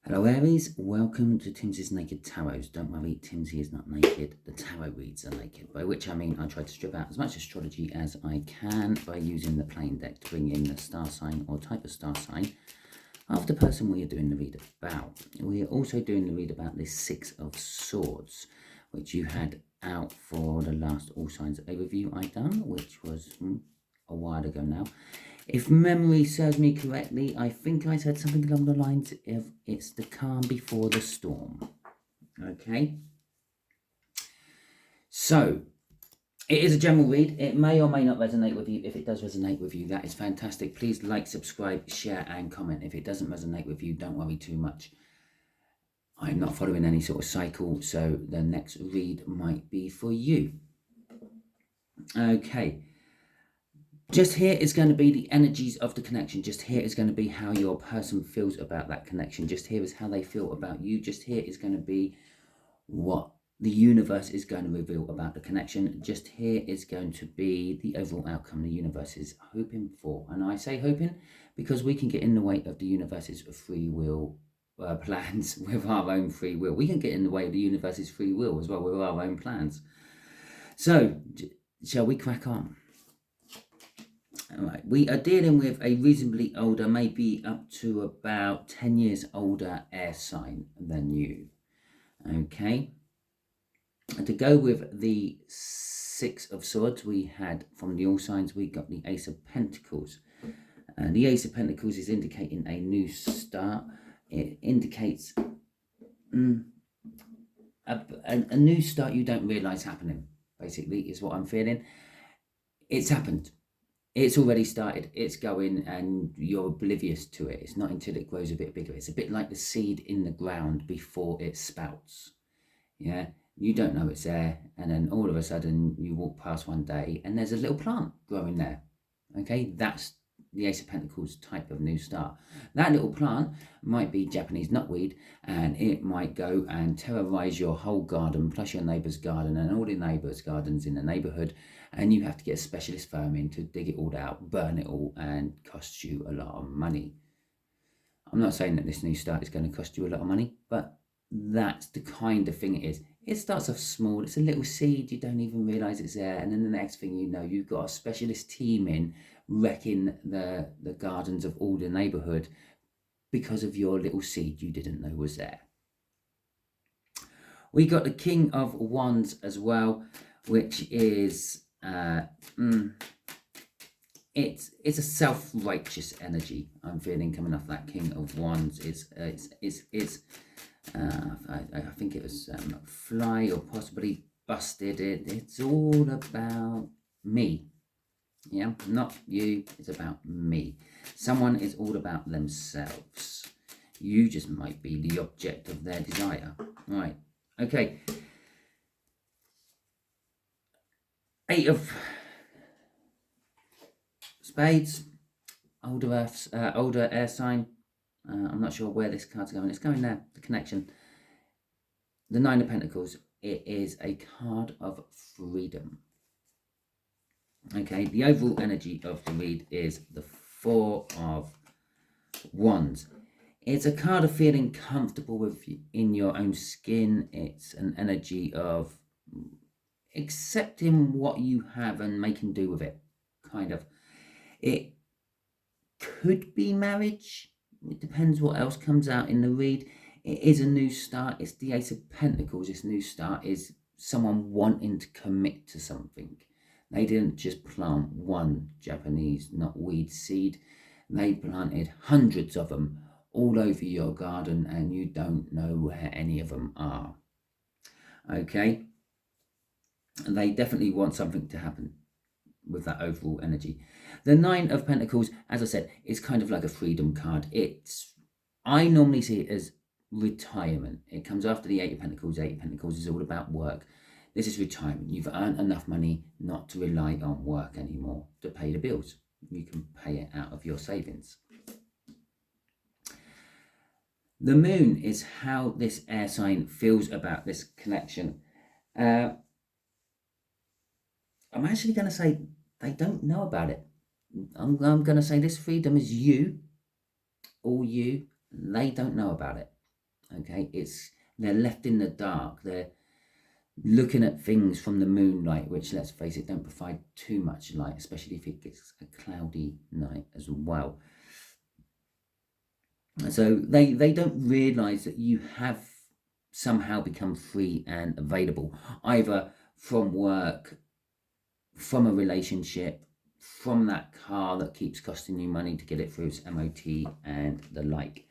Hello Aries, welcome to Timsy's Naked Tarot. Don't worry, Timsy is not naked, the tarot reads are naked, by which I mean I try to strip out as much astrology as I can by using the plain deck to bring in the star sign or type of star sign of the person we are doing the read about. We are also doing the read about this Six of Swords, which you had out for the last All Signs overview I done, which was a while ago now. If memory serves me correctly, I think I said something along the lines of it's the calm before the storm. Okay. So, it is a general read. It may or may not resonate with you. If it does resonate with you, that is fantastic. Please like, subscribe, share and comment. If it doesn't resonate with you, don't worry too much. I'm not following any sort of cycle, so the next read might be for you. Okay. Just here is going to be the energies of the connection. Just here is going to be how your person feels about that connection. Just here is how they feel about you. Just here is going to be what the universe is going to reveal about the connection. Just here is going to be the overall outcome the universe is hoping for. And I say hoping because we can get in the way of the universe's free will plans with our own free will. We can get in the way of the universe's free will as well with our own plans. So, shall we crack on? Alright, we are dealing with a reasonably older, maybe up to about 10 years older air sign than you. Okay. And to go with the Six of Swords, we had from the All Signs, we got the Ace of Pentacles. And the Ace of Pentacles is indicating a new start. It indicates a new start you don't realise happening, basically, is what I'm feeling. It's happened. It's already started, it's going, and you're oblivious to it. It's not until it grows a bit bigger. It's a bit like the seed in the ground before it sprouts. Yeah, you don't know it's there, and then all of a sudden you walk past one day and there's a little plant growing there. Okay, that's the Ace of Pentacles type of new start. That little plant might be Japanese knotweed, and it might go and terrorize your whole garden, plus your neighbour's garden and all the neighbours' gardens in the neighbourhood, and you have to get a specialist firm in to dig it all out, burn it all, and cost you a lot of money. I'm not saying that this new start is going to cost you a lot of money, but that's the kind of thing it is. It starts off small, it's a little seed, you don't even realise it's there, and then the next thing you know, you've got a specialist team in wrecking the gardens of all the neighbourhood because of your little seed you didn't know was there. We got the King of Wands as well, which is it's a self-righteous energy I'm feeling coming off that King of Wands. I think it was Fly or possibly Busted. It's all about me. Yeah, not you, it's about me. Someone is all about themselves. You just might be the object of their desire. Right, okay. Eight of Spades, older air sign. I'm not sure where this card's going. It's going there, the connection. The Nine of Pentacles, it is a card of freedom. Okay, the overall energy of the read is the Four of Wands. It's a card of feeling comfortable in your own skin. It's an energy of accepting what you have and making do with it, kind of. It could be marriage. It depends what else comes out in the read. It is a new start. It's the Ace of Pentacles. This new start is someone wanting to commit to something. They didn't just plant one Japanese knotweed seed. They planted hundreds of them all over your garden, and you don't know where any of them are. Okay? And they definitely want something to happen with that overall energy. The Nine of Pentacles, as I said, is kind of like a freedom card. I normally see it as retirement. It comes after the Eight of Pentacles. Eight of Pentacles is all about work. This is retirement. You've earned enough money not to rely on work anymore to pay the bills. You can pay it out of your savings. The Moon is how this air sign feels about this connection. I'm actually going to say they don't know about it. I'm going to say this freedom is you, all you. They don't know about it. Okay, they're left in the dark. They're looking at things from the moonlight, which, let's face it, don't provide too much light, especially if it gets a cloudy night as well. So they don't realize that you have somehow become free and available, either from work, from a relationship, from that car that keeps costing you money to get it through its MOT and the like.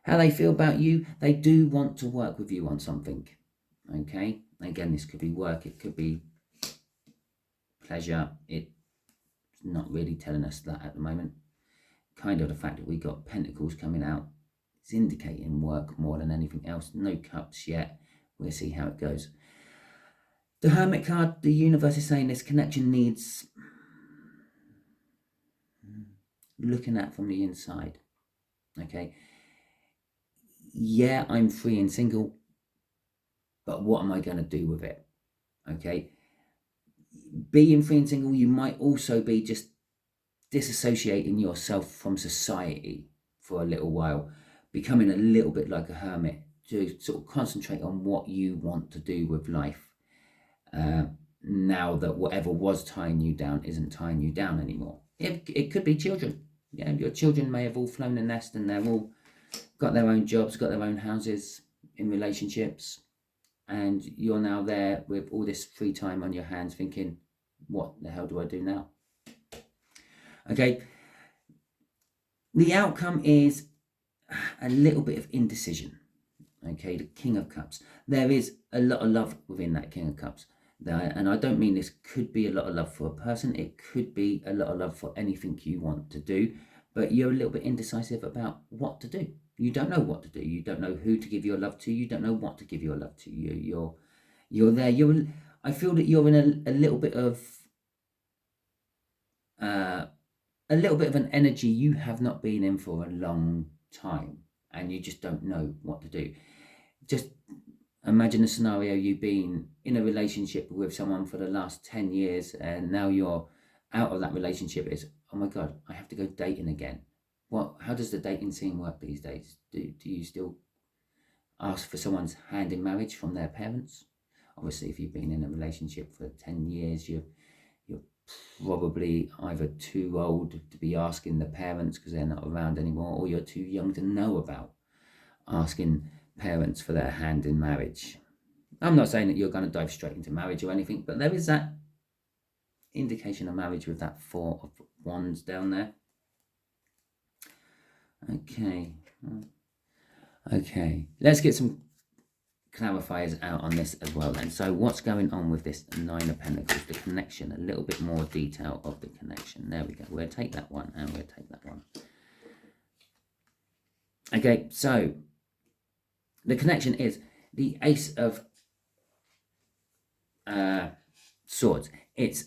How they feel about you, they do want to work with you on something. Okay, again, this could be work, it could be pleasure. It's not really telling us that at the moment. Kind of the fact that we got pentacles coming out, it's indicating work more than anything else. No cups yet. We'll see how it goes. The Hermit card, the universe is saying this connection needs looking at from the inside. Okay, yeah, I'm free and single, but what am I going to do with it? Okay, being free and single, you might also be just disassociating yourself from society for a little while, becoming a little bit like a hermit to sort of concentrate on what you want to do with life, now that whatever was tying you down isn't tying you down anymore. It could be children. Yeah, your children may have all flown the nest and they're all got their own jobs, got their own houses, in relationships, and you're now there with all this free time on your hands thinking, what the hell do I do now? Okay, the outcome is a little bit of indecision. Okay, the King of Cups. There is a lot of love within that King of Cups. And I don't mean this could be a lot of love for a person. It could be a lot of love for anything you want to do. But you're a little bit indecisive about what to do. You don't know what to do. You don't know who to give your love to. You don't know what to give your love to. You're there. I feel that you're in a little bit of an energy you have not been in for a long time, and you just don't know what to do. Just imagine a scenario, you've been in a relationship with someone for the last 10 years and now you're out of that relationship. It's, oh my God, I have to go dating again. How does the dating scene work these days? Do you still ask for someone's hand in marriage from their parents? Obviously, if you've been in a relationship for 10 years, you're probably either too old to be asking the parents because they're not around anymore, or you're too young to know about asking parents for their hand in marriage. I'm not saying that you're going to dive straight into marriage or anything, but there is that indication of marriage with that 4 of Wands down there. Okay, let's get some clarifiers out on this as well then. So what's going on with this 9 of Pentacles, the connection, a little bit more detail of the connection. There we go. We'll take that one and we'll take that one. Okay, so the connection is the Ace of Swords. It's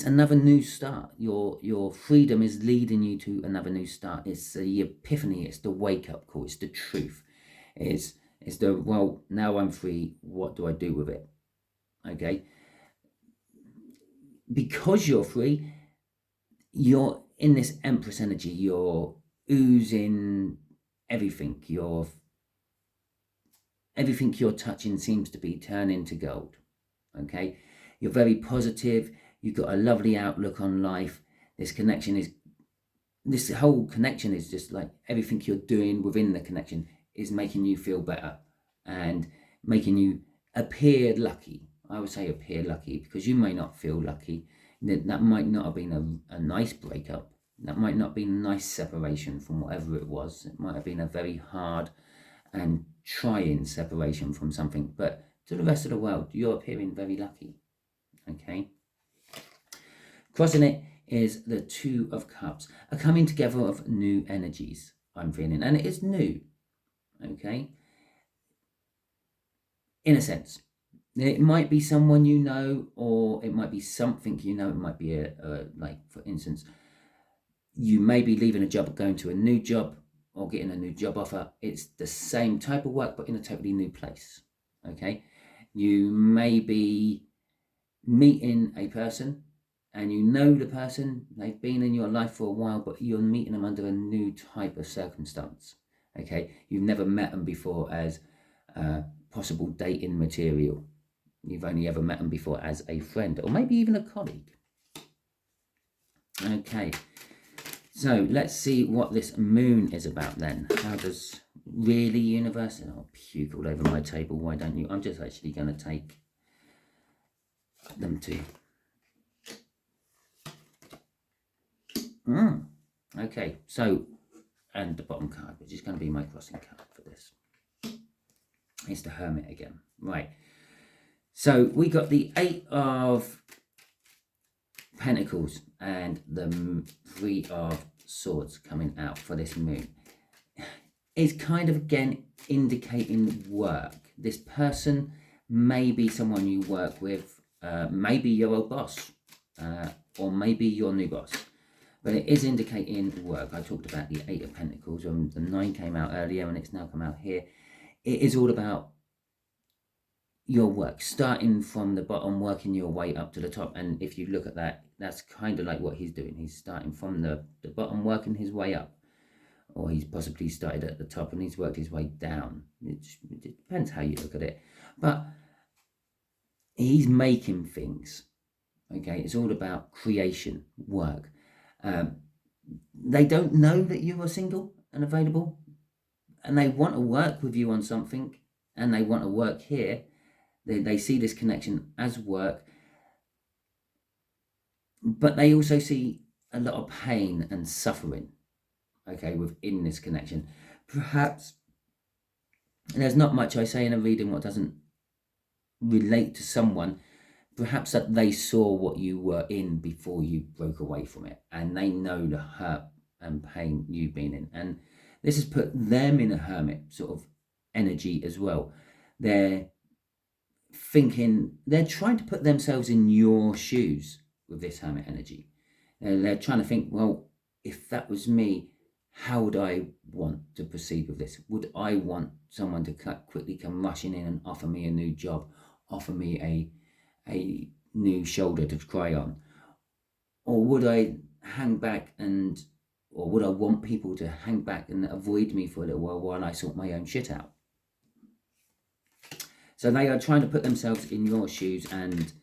another new start. Your freedom is leading you to another new start. It's the epiphany. It's the wake-up call. It's the truth. It's the, well, now I'm free. What do I do with it? Okay. Because you're free, you're in this Empress energy. You're oozing everything. Everything you're touching seems to be turning to gold. Okay. You're very positive. You've got a lovely outlook on life. This whole connection is just like everything you're doing within the connection is making you feel better and making you appear lucky. I would say appear lucky because you may not feel lucky. That might not have been a nice breakup. That might not be a nice separation from whatever it was. It might have been a very hard and trying separation from something. But to the rest of the world, you're appearing very lucky. Okay. Crossing it is the 2 of Cups, a coming together of new energies, I'm feeling. And it is new. Okay. In a sense. It might be someone you know, or it might be something you know. It might be like, for instance, you may be leaving a job, going to a new job, or getting a new job offer. It's the same type of work, but in a totally new place. Okay. You may be meeting a person and you know the person, they've been in your life for a while, but you're meeting them under a new type of circumstance. Okay, you've never met them before as possible dating material. You've only ever met them before as a friend, or maybe even a colleague. Okay, so let's see what this moon is about then. How does really universe... Oh, puke all over my table, why don't you? I'm just actually going to take them to... Okay, so, and the bottom card, which is going to be my crossing card for this. It's the Hermit again. Right, so we got the 8 of Pentacles and the 3 of Swords coming out for this moon. It's kind of, again, indicating work. This person may be someone you work with, maybe your old boss, or maybe your new boss. But it is indicating work. I talked about the 8 of Pentacles, and the 9 came out earlier, and it's now come out here. It is all about your work, starting from the bottom, working your way up to the top. And if you look at that, that's kind of like what he's doing. He's starting from the bottom, working his way up. Or he's possibly started at the top and he's worked his way down. It depends how you look at it. But he's making things. Okay, it's all about creation, work. They don't know that you are single and available, and they want to work with you on something, and they want to work here. They see this connection as work, but they also see a lot of pain and suffering, okay, within this connection. Perhaps, and there's not much I say in a reading what doesn't relate to someone, perhaps that they saw what you were in before you broke away from it, and they know the hurt and pain you've been in, and this has put them in a hermit sort of energy as well. They're thinking, they're trying to put themselves in your shoes with this hermit energy. They're trying to think, well, if that was me, how would I want to proceed with this? Would I want someone to quickly come rushing in and offer me a new job, offer me a new shoulder to cry on? Or would I hang back or would I want people to hang back and avoid me for a little while I sort my own shit out? So they are trying to put themselves in your shoes and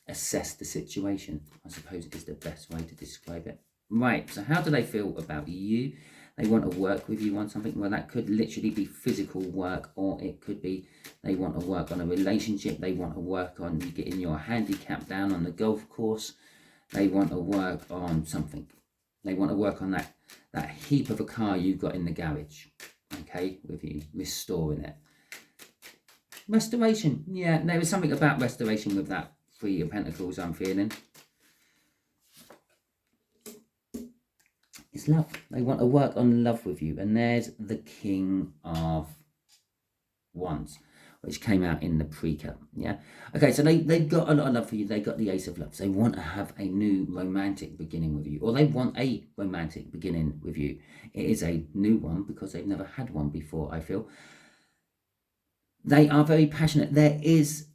assess the situation, I suppose is the best way to describe it. Right, so how do they feel about you? They want to work with you on something. Well, that could literally be physical work, or it could be they want to work on a relationship. They want to work on you getting your handicap down on the golf course. They want to work on something. They want to work on that heap of a car you've got in the garage, okay, with you, restoring it. Restoration, yeah, there was something about restoration with that 3 of Pentacles I'm feeling. It's love. They want to work on love with you. And there's the King of Wands, which came out in the pre-cut. Yeah. Okay, so they've got a lot of love for you. They got the Ace of Love. They want to have a new romantic beginning with you, or they want a romantic beginning with you. It is a new one because they've never had one before, I feel. They are very passionate. There is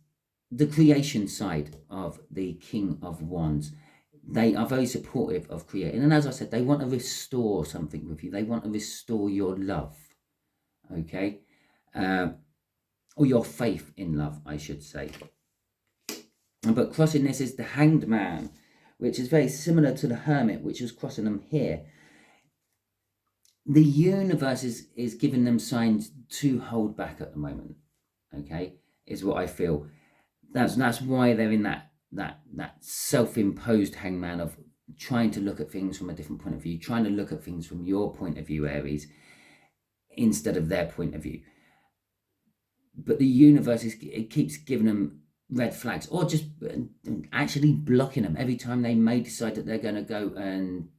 the creation side of the King of Wands. They are very supportive of creating. And as I said, they want to restore something with you. They want to restore your love, okay? Or your faith in love, I should say. But crossing this is the Hanged Man, which is very similar to the Hermit, which was crossing them here. The universe is giving them signs to hold back at the moment, okay, is what I feel. That's why they're in that self-imposed hangman of trying to look at things from a different point of view, trying to look at things from your point of view, Aries, instead of their point of view. But the universe it keeps giving them red flags, or just actually blocking them every time they may decide that they're going to go and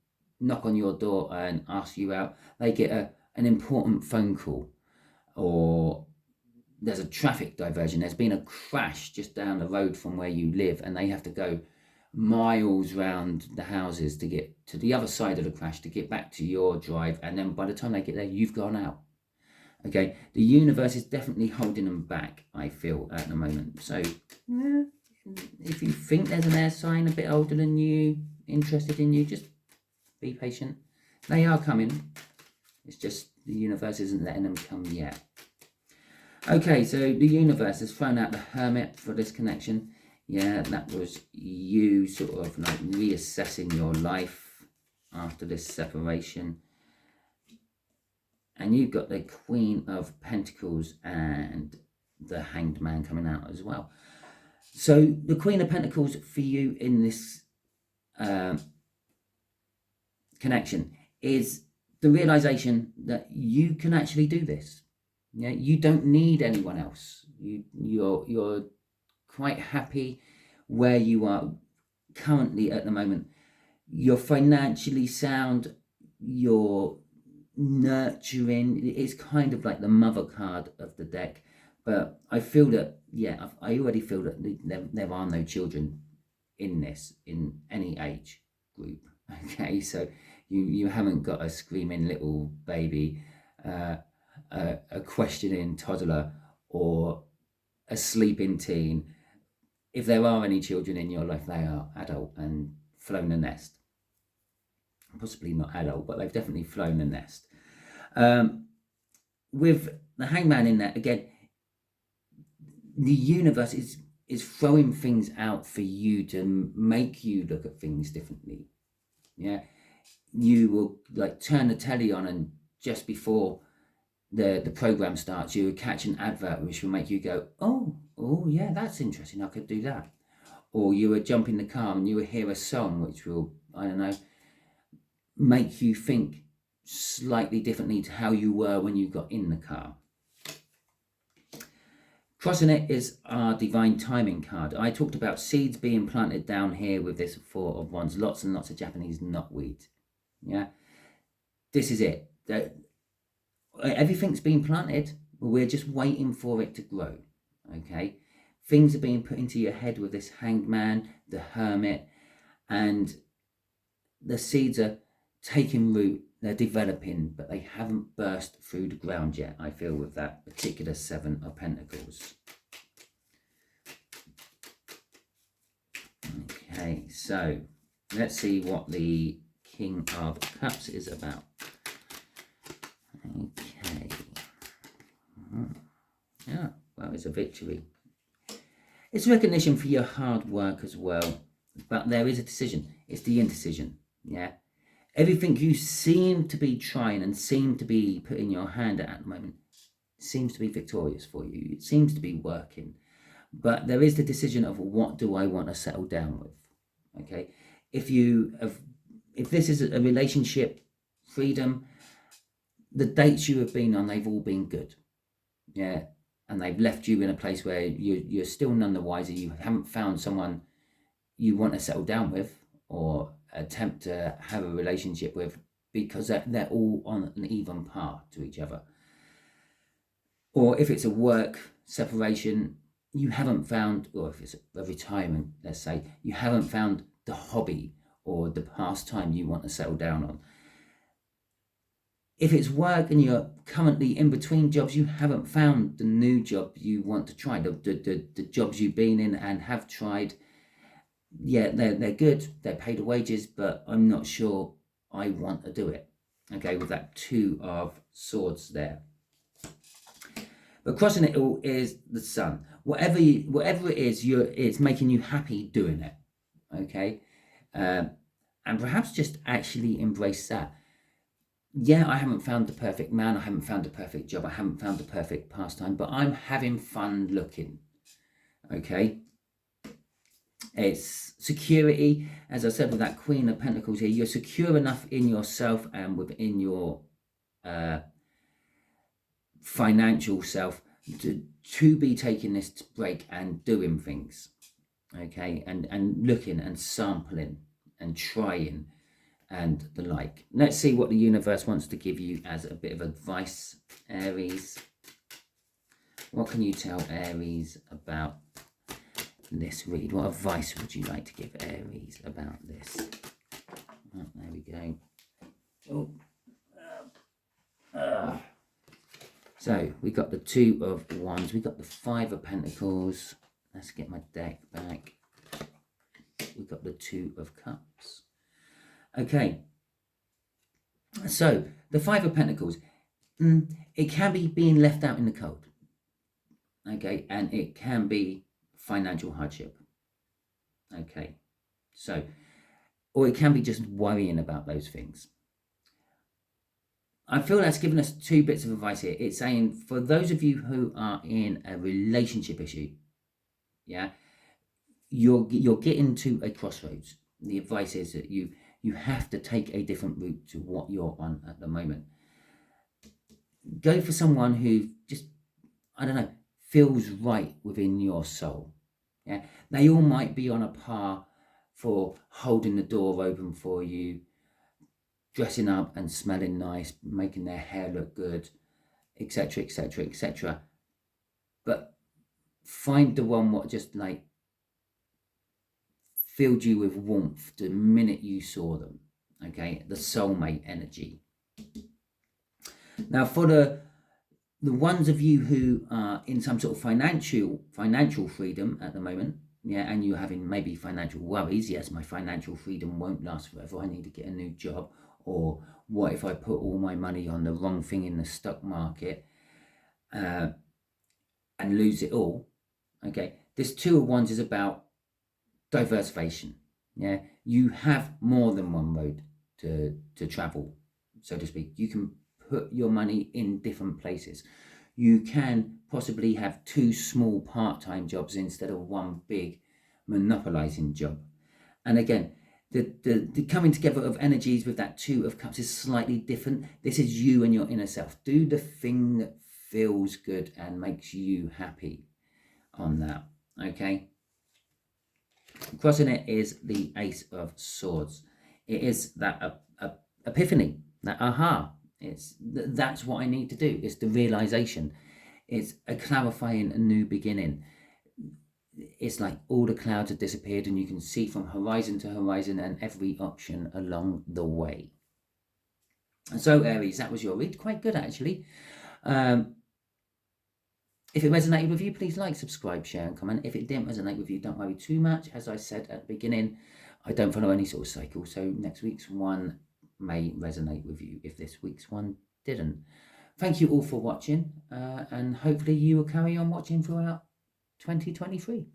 knock on your door and ask you out. They get an important phone call, or there's a traffic diversion. There's been a crash just down the road from where you live, and they have to go miles round the houses to get to the other side of the crash to get back to your drive. And then by the time they get there, you've gone out. Okay, the universe is definitely holding them back, I feel, at the moment. So, yeah, if you think there's an air sign a bit older than you, interested in you, just be patient. They are coming. It's just the universe isn't letting them come yet. Okay, so the universe has thrown out the Hermit for this connection. Yeah, that was you sort of like reassessing your life after this separation. And you've got the Queen of Pentacles and the Hanged Man coming out as well. So the Queen of Pentacles for you in this connection is the realization that you can actually do this. Yeah, you don't need anyone else. You're quite happy where you are currently at the moment. You're financially sound. You're nurturing. It's kind of like the mother card of the deck. But I feel that, yeah, I already feel that there are no children in this, in any age group. Okay, so you haven't got a screaming little baby, a questioning toddler, or a sleeping teen. If there are any children in your life, they are adult and flown the nest. Possibly not adult, but they've definitely flown the nest. With the Hangman in there, again, the universe is throwing things out for you to make you look at things differently. Yeah, you will like turn the telly on, and just before the program starts, you will catch an advert which will make you go, oh yeah, that's interesting, I could do that. Or you will jump in the car and you will hear a song which will, I don't know, make you think slightly differently to how you were when you got in the car. Crossing it is our divine timing card. I talked about seeds being planted down here with this Four of Wands, lots and lots of Japanese knotweed. Yeah, this is it. Everything's been planted. We're just waiting for it to grow. Okay, things are being put into your head with this Hanged Man, the Hermit, and the seeds are taking root. They're developing, but they haven't burst through the ground yet, I feel, with that particular Seven of Pentacles. Okay, so let's see what the King of Cups is about. Okay. Yeah, well, it's a victory. It's recognition for your hard work as well, but there is a decision. It's the indecision, yeah? Everything you seem to be trying and seem to be putting your hand at the moment seems to be victorious for you. It seems to be working. But there is the decision of, what do I want to settle down with? Okay. If this is a relationship, freedom, the dates you have been on, they've all been good. Yeah. And they've left you in a place where you're still none the wiser. You haven't found someone you want to settle down with or attempt to have a relationship with, because they're all on an even par to each other. Or if it's a work separation, you haven't found, or if it's a retirement, let's say, you haven't found the hobby or the pastime you want to settle down on. If it's work and you're currently in between jobs, you haven't found the new job you want to try, the jobs you've been in and have tried. Yeah, they're good, they're paid wages, but I'm not sure I want to do it. Okay, with that Two of Swords there. But crossing it all is the Sun. Whatever it is, it's making you happy doing it. Okay, and perhaps just actually embrace that. Yeah, I haven't found the perfect man, I haven't found the perfect job, I haven't found the perfect pastime, but I'm having fun looking. Okay. It's security, as I said, with that Queen of Pentacles here. You're secure enough in yourself and within your financial self to be taking this break and doing things, okay, and looking and sampling and trying and the like. Let's see what the universe wants to give you as a bit of advice, Aries. What can you tell Aries about this read? What advice would you like to give Aries about this? Oh, there we go. So we got the Two of Wands, we got the Five of Pentacles. Let's get my deck back. We got the Two of Cups. Okay, So the Five of Pentacles, it can be being left out in the cold, okay, and it can be financial hardship, okay, so, or it can be just worrying about those things. I feel that's given us two bits of advice here. It's saying for those of you who are in a relationship issue, yeah, you're getting to a crossroads. The advice is that you have to take a different route to what you're on at the moment. Go for someone who just, I don't know, feels right within your soul. Yeah, they all might be on a par for holding the door open for you, dressing up and smelling nice, making their hair look good, etc., etc., etc. But find the one what just like filled you with warmth the minute you saw them. Okay, the soulmate energy. Now, for the ones of you who are in some sort of financial freedom at the moment, yeah, and you're having maybe financial worries, yes, my financial freedom won't last forever, I need to get a new job, or what if I put all my money on the wrong thing in the stock market and lose it all? Okay, this Two of Wands is about diversification. Yeah, you have more than one road to travel, so to speak. You can put your money in different places. You can possibly have two small part-time jobs instead of one big monopolizing job. And again, the coming together of energies with that Two of Cups is slightly different. This is you and your inner self. Do the thing that feels good and makes you happy on that, okay? Crossing it is the Ace of Swords. It is that epiphany, that aha. That's what I need to do. It's the realization. It's a clarifying, a new beginning. It's like all the clouds have disappeared and you can see from horizon to horizon and every option along the way. So Aries, that was your read. Quite good, actually. If it resonated with you, please like, subscribe, share, and comment. If it didn't resonate with you, don't worry too much. As I said at the beginning, I don't follow any sort of cycle, so next week's one may resonate with you if this week's one didn't. Thank you all for watching, and hopefully you will carry on watching throughout 2023.